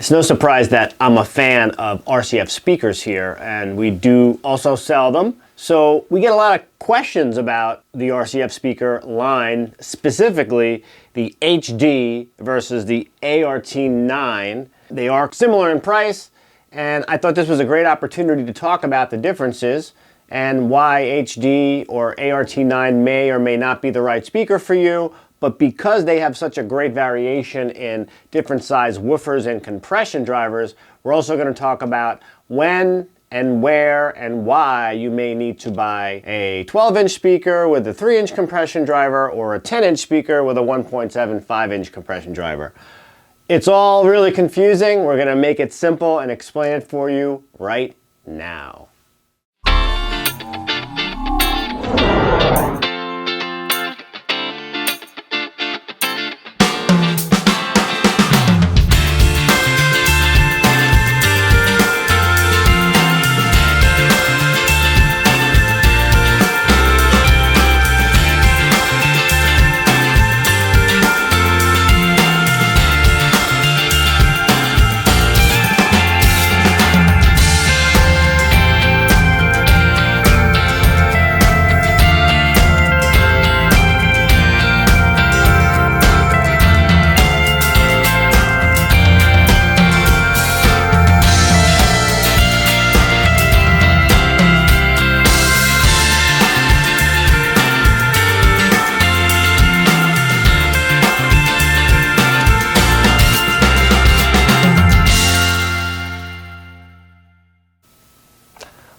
It's no surprise that I'm a fan of RCF speakers here, and we do also sell them. So we get a lot of questions about the RCF speaker line, specifically the HD versus the ART9. They are similar in price, and I thought this was a great opportunity to talk about the differences and why HD or ART9 may or may not be the right speaker for you. But because they have such a great variation in different size woofers and compression drivers, we're also going to talk about when and where and why you may need to buy a 12-inch speaker with a 3-inch compression driver or a 10-inch speaker with a 1.75-inch compression driver. It's all really confusing. We're going to make it simple and explain it for you right now.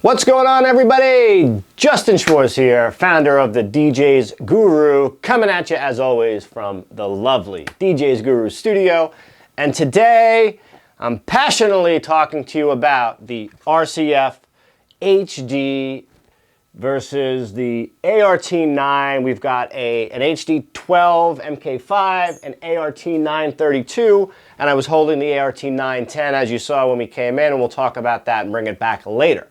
What's going on, everybody? Justin Schwartz here, founder of the DJ's Guru, coming at you as always from the lovely DJ's Guru studio. And today I'm passionately talking to you about the RCF HD versus the ART9. We've got an HD12 MK5, an ART932, and I was holding the ART910 as you saw when we came in, and we'll talk about that and bring it back later.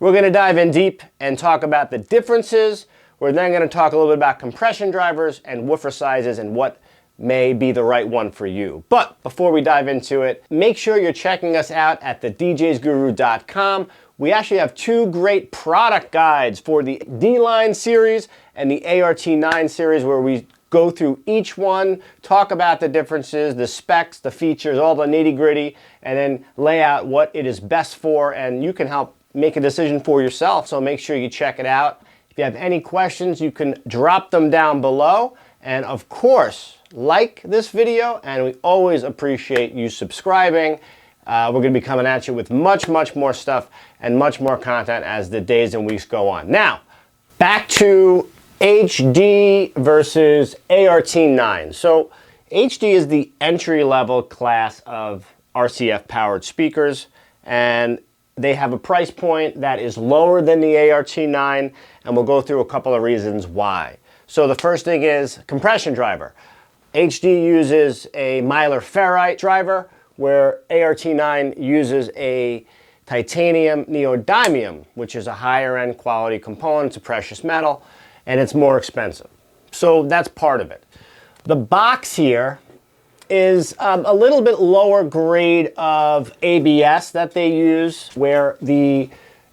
We're going to dive in deep and talk about the differences. We're then going to talk a little bit about compression drivers and woofer sizes and what may be the right one for you. But before we dive into it, make sure you're checking us out at thedjsguru.com. We actually have two great product guides for the D-Line series and the ART9 series, where we go through each one, talk about the differences, the specs, the features, all the nitty-gritty, and then lay out what it is best for, and you can help make a decision for yourself, so make sure you check it out. If you have any questions, you can drop them down below. And of course, like this video, and we always appreciate you subscribing. We're going to be coming at you with much more stuff and much more content as the days and weeks go on. Now, back to HD versus ART9. So HD is the entry-level class of RCF powered speakers, and they have a price point that is lower than the ART9, and we'll go through a couple of reasons why. So the first thing is compression driver. HD uses a mylar ferrite driver, where ART9 uses a titanium neodymium, which is a higher end quality component. It's a precious metal, and it's more expensive. So that's part of it. The box here is a little bit lower grade of ABS that they use, where the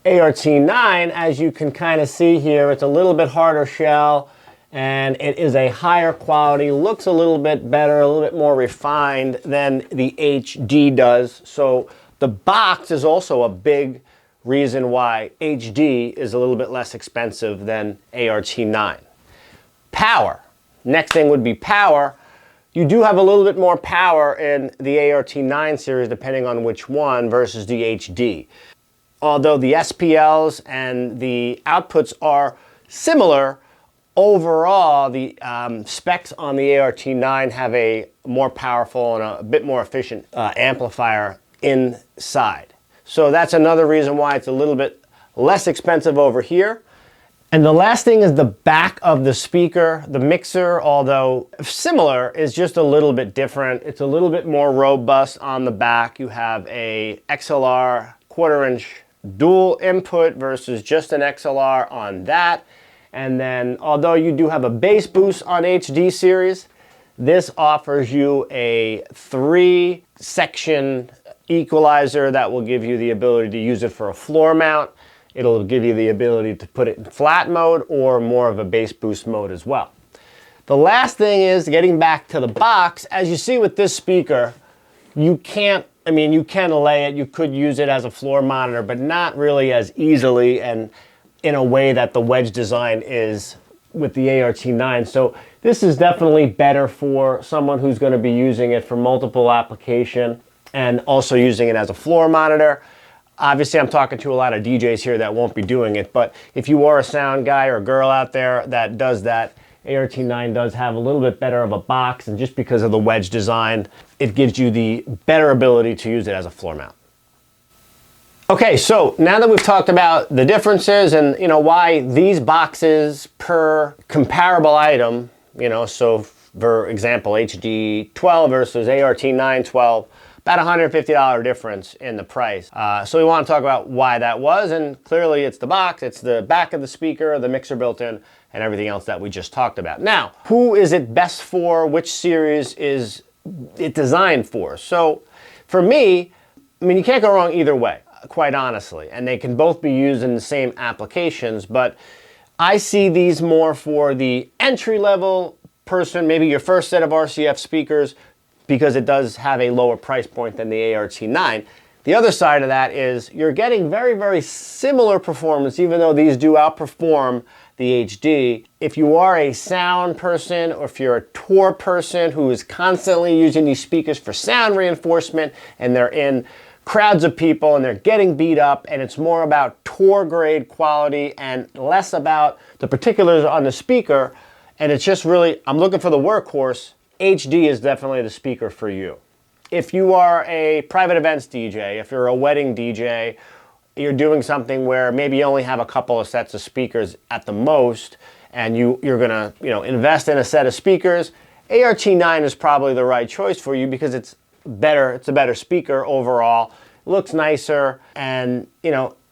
ART9, as you can kind of see here, it's a little bit harder shell, and it is a higher quality, looks a little bit better, a little bit more refined than the HD does. So the box is also a big reason why HD is a little bit less expensive than ART9. Power. Next thing would be power. You do have a little bit more power in the ART9 series, depending on which one, versus the HD. Although the SPLs and the outputs are similar, overall the specs on the ART9 have a more powerful and a bit more efficient amplifier inside. So that's another reason why it's a little bit less expensive over here. And the last thing is the back of the speaker. The mixer, although similar, is just a little bit different. It's a little bit more robust on the back. You have a XLR 1/4 inch dual input versus just an XLR on that. And then, although you do have a bass boost on HD series, this offers you a 3-section equalizer that will give you the ability to use it for a floor mount. It'll give you the ability to put it in flat mode or more of a bass boost mode as well. The last thing is getting back to the box. As you see with this speaker, you can lay it, you could use it as a floor monitor, but not really as easily and in a way that the wedge design is with the ART9. So this is definitely better for someone who's going to be using it for multiple application and also using it as a floor monitor. Obviously, I'm talking to a lot of DJs here that won't be doing it, but if you are a sound guy or girl out there that does that, ART9 does have a little bit better of a box, and just because of the wedge design, it gives you the better ability to use it as a floor mount. Okay, so now that we've talked about the differences and why these boxes per comparable item, so for example, HD12 versus ART9 12, about $150 difference in the price. So we want to talk about why that was, and clearly it's the box, it's the back of the speaker, the mixer built in, and everything else that we just talked about. Now, who is it best for? Which series is it designed for? So for me, you can't go wrong either way, quite honestly, and they can both be used in the same applications, but I see these more for the entry-level person, maybe your first set of RCF speakers, because it does have a lower price point than the ART9. The other side of that is you're getting very, very similar performance, even though these do outperform the HD. If you are a sound person or if you're a tour person who is constantly using these speakers for sound reinforcement and they're in crowds of people and they're getting beat up and it's more about tour grade quality and less about the particulars on the speaker, and it's just really, I'm looking for the workhorse, HD is definitely the speaker for you. If you are a private events DJ, if you're a wedding DJ, you're doing something where maybe you only have a couple of sets of speakers at the most, and you're gonna invest in a set of speakers, ART9 is probably the right choice for you because it's better. It's a better speaker overall. It looks nicer, and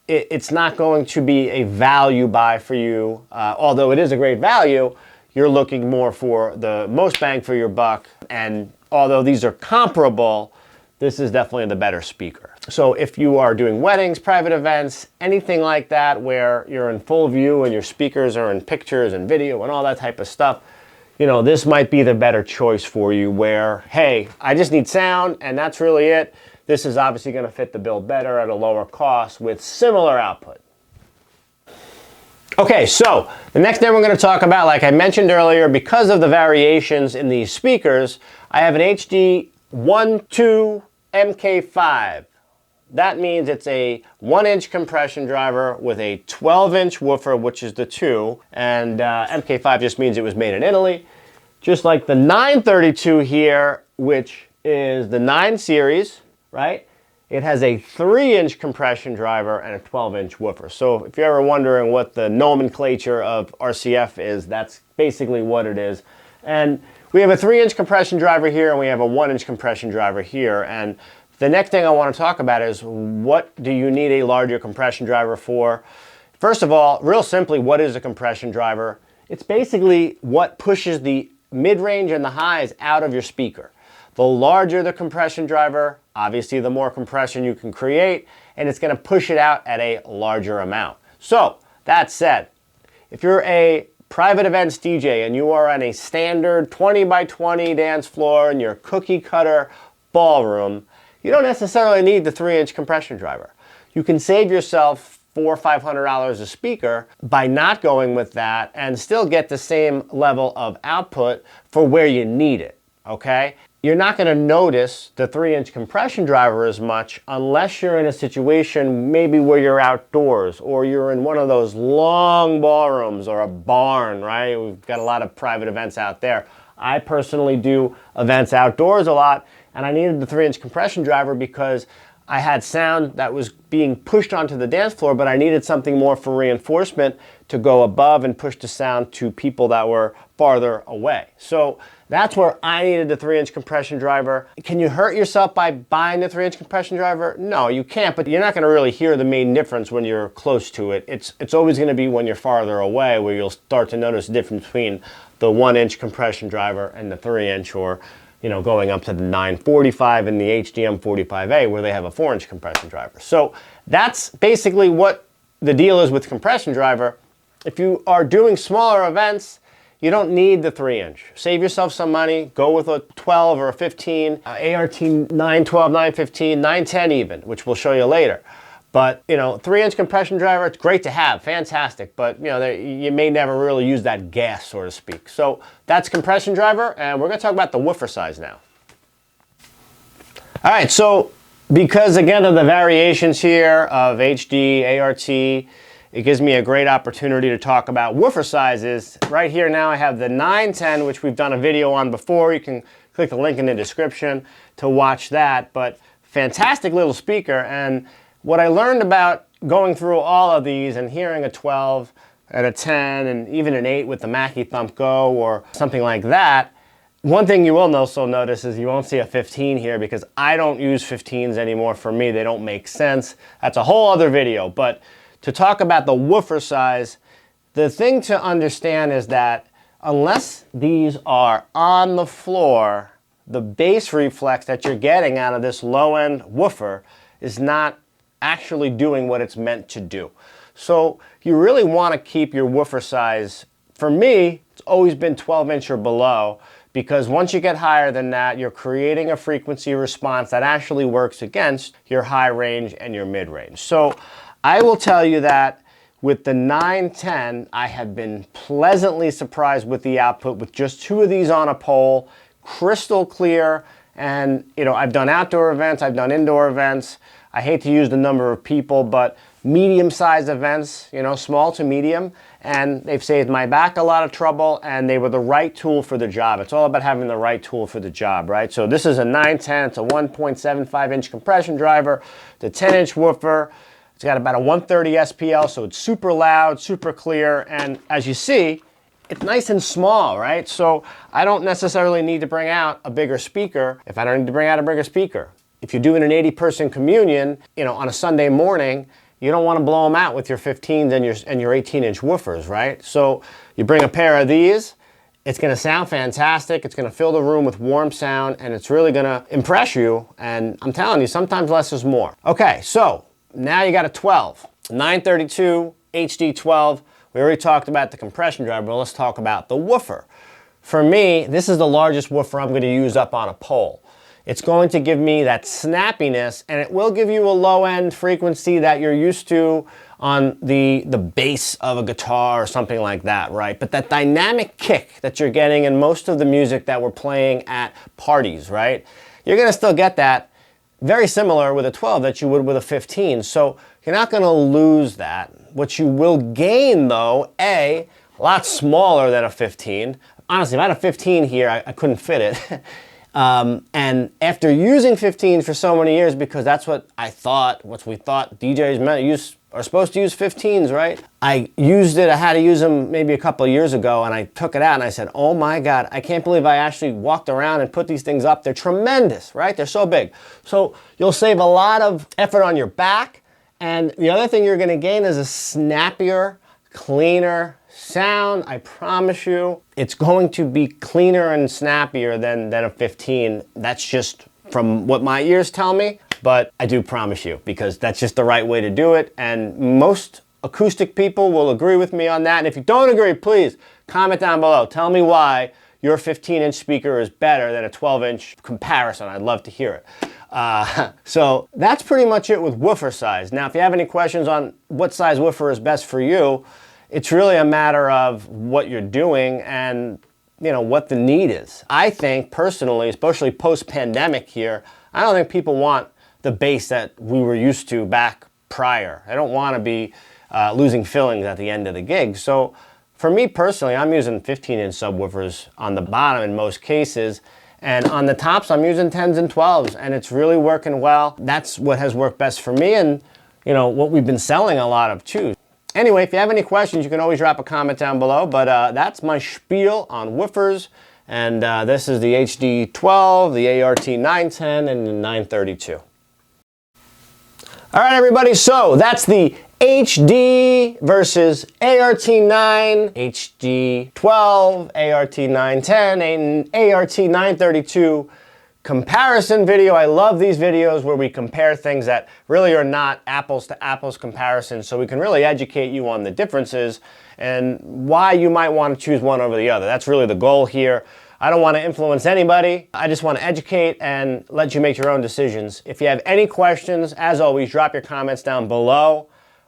it's not going to be a value buy for you. Although it is a great value, you're looking more for the most bang for your buck, and although these are comparable, this is definitely the better speaker. So if you are doing weddings, private events, anything like that where you're in full view and your speakers are in pictures and video and all that type of stuff, this might be the better choice for you where, hey, I just need sound and that's really it. This is obviously going to fit the bill better at a lower cost with similar output. Okay, so the next thing we're going to talk about, like I mentioned earlier, because of the variations in these speakers, I have an HD12 MK5. That means it's a 1-inch compression driver with a 12-inch woofer, which is the 2, and MK5 just means it was made in Italy. Just like the 932 here, which is the 9 series, right? It has a 3-inch compression driver and a 12-inch woofer. So if you're ever wondering what the nomenclature of RCF is, that's basically what it is. And we have a 3-inch compression driver here and we have a 1-inch compression driver here. And the next thing I want to talk about is, what do you need a larger compression driver for? First of all, real simply, what is a compression driver? It's basically what pushes the mid-range and the highs out of your speaker. The larger the compression driver, obviously the more compression you can create, and it's going to push it out at a larger amount. So, that said, if you're a private events DJ and you are on a standard 20 by 20 dance floor in your cookie cutter ballroom, you don't necessarily need the 3-inch compression driver. You can save yourself $400 or $500 a speaker by not going with that and still get the same level of output for where you need it, okay? You're not going to notice the 3-inch compression driver as much unless you're in a situation maybe where you're outdoors or you're in one of those long ballrooms or a barn, right? We've got a lot of private events out there. I personally do events outdoors a lot, and I needed the 3-inch compression driver because I had sound that was being pushed onto the dance floor, but I needed something more for reinforcement to go above and push the sound to people that were farther away. So that's where I needed the 3-inch compression driver. Can you hurt yourself by buying the 3-inch compression driver? No, you can't, but you're not going to really hear the main difference when you're close to it. It's always going to be when you're farther away where you'll start to notice the difference between the 1-inch compression driver and the 3-inch, or you know, going up to the 945 and the HDM 45A where they have a 4-inch compression driver. So that's basically what the deal is with compression driver. If you are doing smaller events, you don't need the 3-inch. Save yourself some money, go with a 12 or a 15, ART9 12, 915, 910 even, which we'll show you later. But, you know, 3-inch compression driver, it's great to have, fantastic, but, you know, you may never really use that gas, so to speak. So that's compression driver, and we're gonna talk about the woofer size now. All right, so because, again, of the variations here of HD, ART, it gives me a great opportunity to talk about woofer sizes. Right here now I have the 910, which we've done a video on before. You can click the link in the description to watch that, but fantastic little speaker. And what I learned about going through all of these and hearing a 12 and a 10 and even an 8 with the Mackie Thump Go or something like that, one thing you will also notice is you won't see a 15 here because I don't use 15s anymore. For me, they don't make sense. That's a whole other video. But to talk about the woofer size, the thing to understand is that unless these are on the floor, the bass reflex that you're getting out of this low-end woofer is not actually doing what it's meant to do. So you really want to keep your woofer size, for me, it's always been 12-inch or below, because once you get higher than that, you're creating a frequency response that actually works against your high range and your mid range. So I will tell you that with the 910, I have been pleasantly surprised with the output with just 2 of these on a pole, crystal clear. And, you know, I've done outdoor events, I've done indoor events. I hate to use the number of people, but medium-sized events, you know, small to medium, and they've saved my back a lot of trouble, and they were the right tool for the job. It's all about having the right tool for the job, right? So this is a 910, it's a 1.75-inch compression driver, the 10-inch woofer. It's got about a 130 SPL, so it's super loud, super clear, and as you see, it's nice and small, right? So I don't necessarily need to bring out a bigger speaker if I don't need to bring out a bigger speaker. If you're doing an 80-person communion, you know, on a Sunday morning, you don't want to blow them out with your 15s and your 18-inch woofers, right? So you bring a pair of these, it's going to sound fantastic, it's going to fill the room with warm sound, and it's really going to impress you, and I'm telling you, sometimes less is more. Okay, so now you got a 12, 932, HD 12. We already talked about the compression driver, but let's talk about the woofer. For me, this is the largest woofer I'm going to use up on a pole. It's going to give me that snappiness, and it will give you a low-end frequency that you're used to on the bass of a guitar or something like that, right? But that dynamic kick that you're getting in most of the music that we're playing at parties, right? You're going to still get that very similar with a 12 that you would with a 15. So you're not going to lose that. What you will gain, though, a lot smaller than a 15. Honestly, if I had a 15 here, I couldn't fit it. And after using 15s for so many years, because that's what I thought, what we thought DJs are supposed to use 15s, right? I used it, I had to use them maybe a couple of years ago, and I took it out and I said, oh my God, I can't believe I actually walked around and put these things up. They're tremendous, right? They're so big. So you'll save a lot of effort on your back. And the other thing you're gonna gain is a snappier, cleaner sound. I promise you, it's going to be cleaner and snappier than a 15. That's just from what my ears tell me, but I do promise you, because that's just the right way to do it. And most acoustic people will agree with me on that. And if you don't agree, please comment down below. Tell me why your 15-inch speaker is better than a 12-inch comparison. I'd love to hear it. So that's pretty much it with woofer size. Now, if you have any questions on what size woofer is best for you, it's really a matter of what you're doing and, you know, what the need is. I think personally, especially post-pandemic here, I don't think people want the bass that we were used to back prior. I don't want to be losing fillings at the end of the gig. So for me personally, I'm using 15-inch subwoofers on the bottom in most cases. And on the tops, I'm using 10s and 12s, and it's really working well. That's what has worked best for me, and, you know, what we've been selling a lot of too. Anyway, if you have any questions, you can always drop a comment down below, but that's my spiel on woofers, and this is the HD 12, the ART910, and the 932. All right, everybody, so that's the HD versus ART9, HD12, ART910, and ART932 comparison video. I love these videos where we compare things that really are not apples to apples comparisons, so we can really educate you on the differences and why you might want to choose one over the other. That's really the goal here. I don't want to influence anybody. I just want to educate and let you make your own decisions. If you have any questions, as always, drop your comments down below.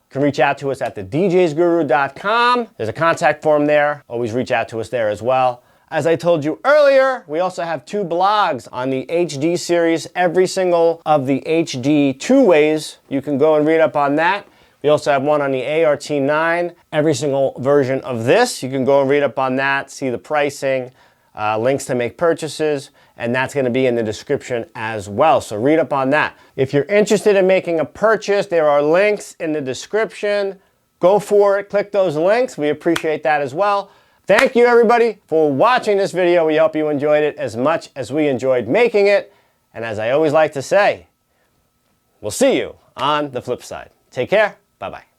You can reach out to us at thedjsguru.com. There's a contact form there. Always reach out to us there as well. As I told you earlier, we also have 2 blogs on the HD series, every single of the HD 2-ways. You can go and read up on that. We also have one on the ART9, every single version of this. You can go and read up on that, see the pricing, links to make purchases, and that's going to be in the description as well. So read up on that. If you're interested in making a purchase, there are links in the description. Go for it. Click those links. We appreciate that as well. Thank you everybody for watching this video. We hope you enjoyed it as much as we enjoyed making it. And as I always like to say, we'll see you on the flip side. Take care. Bye-bye.